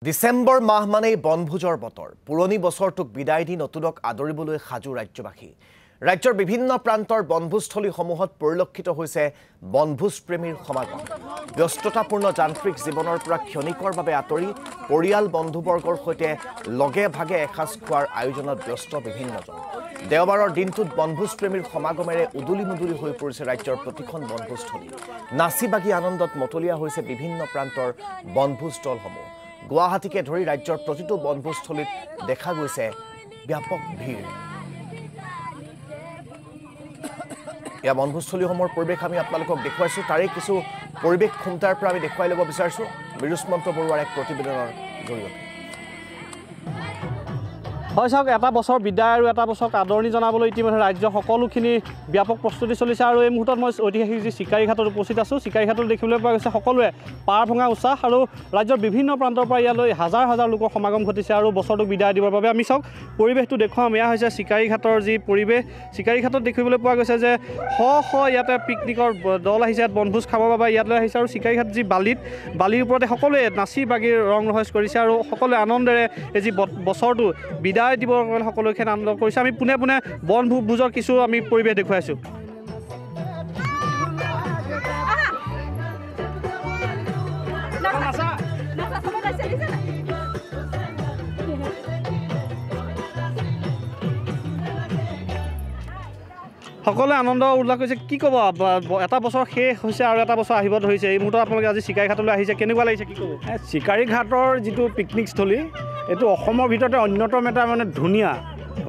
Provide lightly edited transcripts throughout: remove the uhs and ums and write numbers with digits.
ডিসেম্বৰ মাহ মানেই বনভোজৰ বতৰ পুৰণি বছৰটোক বিদায় দি নতুনক আদৰিবলৈ সাজু ৰাজ্যবাসী ৰাজ্যৰ বিভিন্ন প্ৰান্তৰ বনভোজস্থলীসমূহত পৰিলক্ষিত হৈছে বনভোজ প্ৰেমীৰ সমাগম ব্যস্ততাপূৰ্ণ যান্ত্ৰিক জীৱনৰ পৰা ক্ষণিকৰভাৱে আঁতৰি পৰিয়াল বন্ধুবৰ্গৰ সৈতে লগে ভাগে এসাজ খোৱাৰ আয়োজনত ব্যস্ত বিভিন্নজন দেওবাৰৰ দিনটোত বনভোজ প্ৰেমীৰ সমাগমেৰে উদুলি-মুদুলি হৈ পৰিছে ৰাজ্যৰ প্ৰতিখন বনভোজস্থলী নাচি বাগি আনন্দত মতলীয়া হৈছে বিভিন্ন প্ৰান্তৰ বনভোজ দলসমূহ গুৱাহাটীকে ধৰি ৰাজ্যৰ প্ৰতিটো বনভোজস্থলীত দেখা গৈছে ব্যাপক ভিৰ या বনভোজস্থলীসমূহৰ পৰিৱেশ আমি আপোনালোকক দেখুৱাইছো তাৰে কিছু পৰিৱেশ খুমটাৰ পৰা আমি দেখুৱাই ল'ব বিচাৰিছো বিৰুষ্মন্ত বৰুৱাৰ এক প্ৰতিবেদনৰ জৰিয়তে হয় চাওক এটা বছৰ বিদায় আৰু এটা বছৰ আদৰণি জনাবলৈ ইতিমধ্যে ৰাজ্য সকলোখিনি ব্যাপক প্ৰস্তুতি চলিছে আৰু এই মুহূৰ্তত মই ঐতিহাসিক যি চিকাৰীঘাটত উপস্থিত আছোঁ চিকাৰীঘাটত দেখিবলৈ পোৱা গৈছে সকলোৱে পাৰ ভঙা উৎসাহ আৰু ৰাজ্যৰ বিভিন্ন প্ৰান্তৰ পৰা ইয়ালৈ হাজাৰ হাজাৰ লোকৰ সমাগম ঘটিছে আৰু বছৰটোক বিদায় দিবৰ বাবে আমি চাওক পৰিৱেশটো দেখুৱাম এয়া হৈছে চিকাৰীঘাটৰ যি পৰিৱেশ চিকাৰীঘাটত দেখিবলৈ পোৱা গৈছে যে ইয়াতে পিকনিকৰ দল আহিছে ইয়াত বনভোজ খাবৰ বাবে ইয়ালৈ আহিছে আৰু চিকাৰীঘাট যি বালিৰ ওপৰতে সকলোৱে নাচি বাগি ৰং ৰহইচ কৰিছে আৰু সকলোৱে আনন্দেৰে এই যি বছৰটো বিদায় দিবৰ কাৰণে সকলোকে আনন্দ কৰিছে আমি পোনে পোনে বনভোজৰ কিছু আমি পৰিৱেশ দেখুৱাইছোঁ সকলোৱে আনন্দ উল্লাস কৰিছে কি ক'ব এটা বছৰ শেষ হৈছে আৰু এটা বছৰ আহিব ধৰিছে এই মুহূৰ্তত আপোনালোকে আজি চিকাৰীঘাটলৈ আহিছে কেনেকুৱা লাগিছে কি ক'ব চিকাৰীঘাটৰ যিটো পিকনিকস্থলী এইটো অসমৰ ভিতৰতে অন্যতম এটা মানে ধুনীয়া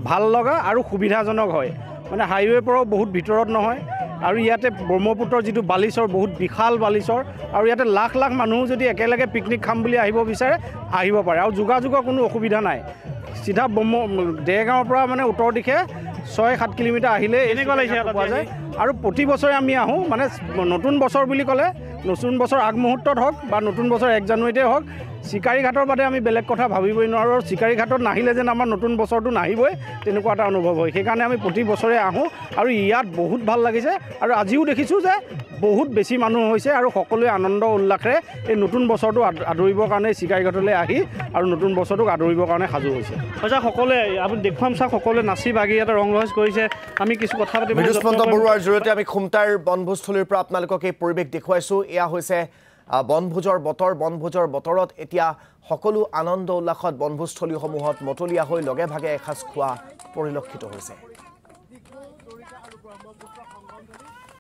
ভাল লগা আৰু সুবিধাজনক হয় মানে হাইৱেৰ পৰাও বহুত ভিতৰত নহয় আৰু ইয়াতে ব্ৰহ্মপুত্ৰৰ যিটো বালিচৰ বহুত বিশাল বালিচৰ আৰু ইয়াতে লাখ লাখ মানুহ যদি একেলগে পিকনিক খাম বুলি আহিব বিচাৰে আহিব পাৰে আৰু যোগাযোগৰ কোনো অসুবিধা নাই চিধা দেৰগাঁৱৰ পৰা মানে উত্তৰ দিশে 6-7 কিলোমিটাৰ আহিলে এনেকুৱা লাগিছে পোৱা যায় আৰু প্ৰতি বছৰে আমি আহোঁ মানে নতুন বছৰ বুলি ক'লে নতুন বছৰ আগমুহূৰ্তত হওক বা নতুন বছৰ 1 জানুৱাৰীতে হওক চিকাৰীঘাটৰ বাদে আমি বেলেগ কথা ভাবিবই নোৱাৰোঁ আৰু চিকাৰীঘাটত নাহিলে যেন আমাৰ নতুন বছৰটো নাহিবই তেনেকুৱা এটা অনুভৱ হয় সেইকাৰণে আমি প্ৰতি বছৰে আহোঁ আৰু ইয়াত বহুত ভাল লাগিছে আৰু আজিও দেখিছোঁ যে বহুত বেছি মানুহ হৈছে আৰু সকলোৱে আনন্দ উল্লাসেৰে এই নতুন বছৰটো আদৰিবৰ কাৰণে চিকাৰীঘাটলৈ আহি আৰু নতুন বছৰটোক আদৰিবৰ কাৰণে সাজু হৈছে সঁচা সকলোৱে আপুনি দেখুৱাম চাওক সকলোৱে নাচি বাগি ইয়াতে ৰং ৰহইচ কৰিছে আমি কিছু কথা পাতিম বিৰুষ্মন্ত বৰুৱাৰ জৰিয়তে আমি খুমটাৰ বনভোজস্থলীৰ পৰা আপোনালোকক এই পৰিৱেশ দেখুৱাইছোঁ এয়া হৈছে বনভোজৰ বতৰত এতিয়া সকলো আনন্দ উল্লাসত বনভোজস্থলীসমূহত মতলীয়া হৈ লগে ভাগে এসাজ খোৱা পৰিলক্ষিত হৈছে